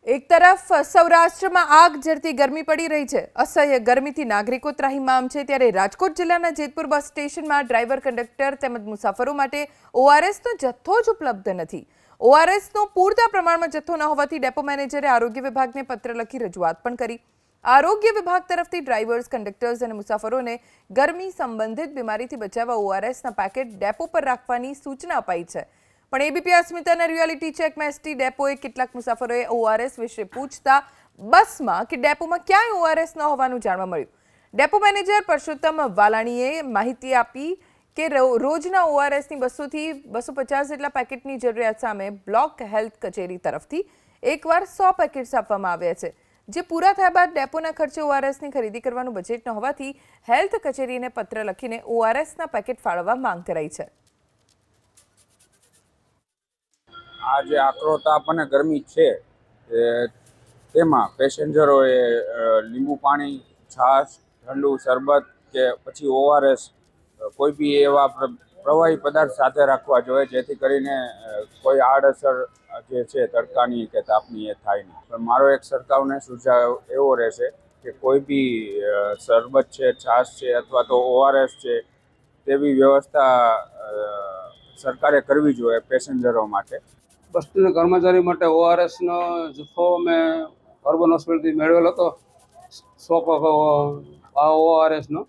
એક તરફ સૌરાષ્ટ્રમાં આગ ઝરતી ગરમી પડી રહી છે। અસહ્ય ગરમીથી નાગરિકો ત્રાહિમામ છે, ત્યારે રાજકોટ જિલ્લાના જેતપુર બસ સ્ટેશનમાં ડ્રાઈવર, કંડક્ટર તેમજ મુસાફરો માટે ઓઆરએસનો જથ્થો જ ઉપલબ્ધ નથી। ઓઆરએસનો પૂરતા પ્રમાણમાં જથ્થો ન હોવાથી ડેપો મેનેજરે આરોગ્ય વિભાગને પત્ર લખી રજૂઆત પણ કરી। આરોગ્ય વિભાગ તરફથી ડ્રાઈવર્સ, કંડક્ટર્સ અને મુસાફરોને ગરમી સંબંધિત બીમારીથી બચાવવા ઓઆરએસના પેકેટ ડેપો પર રાખવાની સૂચના અપાઈ છે। પણ એબીપી અસ્મિતાના રિયાલિટી ચેકમાં એસટી ડેપોએ કેટલાક મુસાફરોએ ઓઆરએસ વિશે પૂછતા બસમાં કે ડેપોમાં ક્યાંય ઓઆરએસ ન હોવાનું જાણવા મળ્યું। ડેપો મેનેજર પરસોત્તમ વાલાણીએ માહિતી આપી કે રોજના ઓઆરએસની 200 થી 250 જેટલા પેકેટની જરૂરિયાત સામે બ્લોક હેલ્થ કચેરી તરફથી એકવાર 100 પેકેટ્સ આપવામાં આવ્યા છે, જે પૂરા થયા બાદ ડેપોના ખર્ચે ઓઆરએસની ખરીદી કરવાનું બજેટ ન હોવાથી હેલ્થ કચેરીને પત્ર લખીને ઓઆરએસના પેકેટ ફાળવવા માંગ કરાઈ છે। આ જે આકરો તાપ અને ગરમી છે તેમાં પેસેન્જરોએ લીંબુ પાણી, છાશ, ઠંડુ શરબત કે પછી ઓઆરએસ કોઈ બી એવા પ્રવાહી પદાર્થ સાથે રાખવા જોઈએ, જેથી કરીને કોઈ આડઅસર જે છે તડકાની કે તાપની એ થાય નહીં। પણ મારો એક સરકારને સુઝાવ એવો રહેશે કે કોઈ બી શરબત છે, છાશ છે અથવા તો ઓઆરએસ છે તેવી વ્યવસ્થા સરકારે કરવી જોઈએ પેસેન્જરો માટે। બસ સ્ટેન્ડ કર્મચારી માટે ઓઆરએસનો જથ્થો અમે અર્બન હોસ્પિટલથી મેળવેલો હતો, 100 ઓઆરએસનો।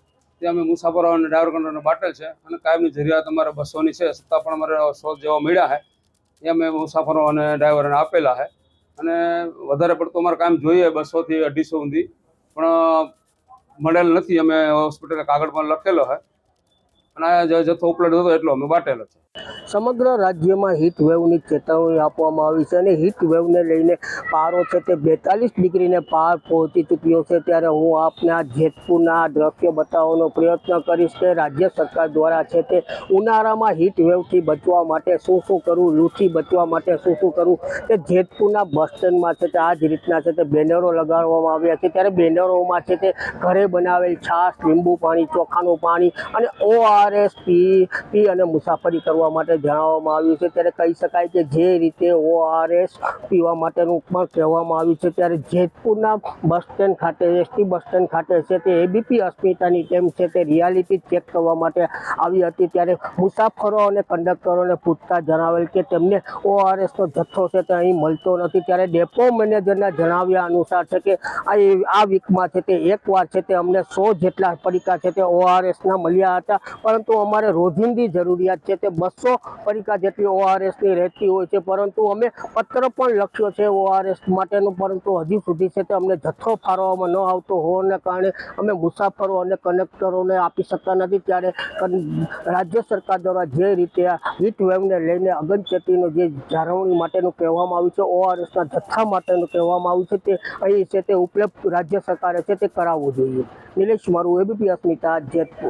તે અમે મુસાફરો અને ડ્રાઈવર કંડક્ટરને બાટેલ છે અને કાયમની જરૂરિયાત અમારે 200ની છે, છતાં પણ અમારે 100 જેવા મળ્યા છે, એ અમે મુસાફરો અને ડ્રાઈવરોને આપેલા છે। અને વધારે પડતું અમારે કામ જોઈએ 200 થી 250 સુધી, પણ મળેલ નથી। અમે હોસ્પિટલે કાગળ પણ લખેલો છે અને જે જથ્થો ઉપલબ્ધ હતો એટલો અમે બાટેલો છે। સમગ્ર રાજ્યમાં હીટ વેવની ચેતવણી આપવામાં આવી છે અને હીટ વેવને લઈને પારો છે તે 42 ડિગ્રીને પાર પહોંચી ચૂક્યો છે। ત્યારે હું આપને આ જેતપુરના દ્રશ્ય બતાવવાનો પ્રયત્ન કરીશ કે રાજ્ય સરકાર દ્વારા છે તે ઉનાળામાં હીટ વેવથી બચવા માટે શું કરવું, લૂથી બચવા માટે શું કરવું, તે જેતપુરના બસ સ્ટેન્ડમાં છે તે આ જ રીતના છે તે બેનરો લગાડવામાં આવ્યા છે। ત્યારે બેનરોમાં છે તે ઘરે બનાવેલ છાશ, લીંબુ પાણી, ચોખાનું પાણી અને ઓઆરએસ પી અને મુસાફરી કરવા માટે જણાવવામાં આવ્યું છે। ત્યારે કહી શકાય કે જે રીતે ઓઆરએસ પીવા માટેનું પણ કહેવામાં આવ્યું છે। ત્યારે જેતપુરના બસ સ્ટેન્ડ ખાતે, એસટી બસ સ્ટેન્ડ ખાતે છે તે એબીપી અસ્મિતાની ટીમ છે તે રિયાલિટી ચેક કરવા માટે આવી હતી। ત્યારે મુસાફરો અને કંડક્ટરોને પૂછતા જણાવેલ કે તેમને ઓઆરએસનો જથ્થો છે તે અહીં મળતો નથી। ત્યારે ડેપો મેનેજરના જણાવ્યા અનુસાર છે કે આ વીકમાં છે તે એકવાર છે તે અમને 100 જેટલા પડીકા છે તે ઓઆરએસના મળ્યા હતા, પરંતુ અમારે રોજિંદી જરૂરિયાત છે તે 200 પડીકા જેટલી ઓઆરએસની રહેતી હોય છે। પરંતુ અમે પત્ર પણ લખ્યો છે ઓઆરએસ માટેનો, પરંતુ હજી સુધી છે તે અમને જથ્થો ફાળવવામાં ન આવતો હોવાને કારણે અમે મુસાફરો અને કંડક્ટરોને આપી શકતા નથી। ત્યારે રાજ્ય સરકાર દ્વારા જે રીતે આ હીટ વેવને લઈને અગમચેતીનું જે જાળવણી માટેનું કહેવામાં આવ્યું છે, ઓઆરએસના જથ્થા માટેનું કહેવામાં આવ્યું છે, તે અહીં છે તે ઉપલબ્ધ રાજ્ય સરકારે છે તે કરાવવું જોઈએ। નિલેશ મારું, એબીપી અસ્મિતા, જેતપુર।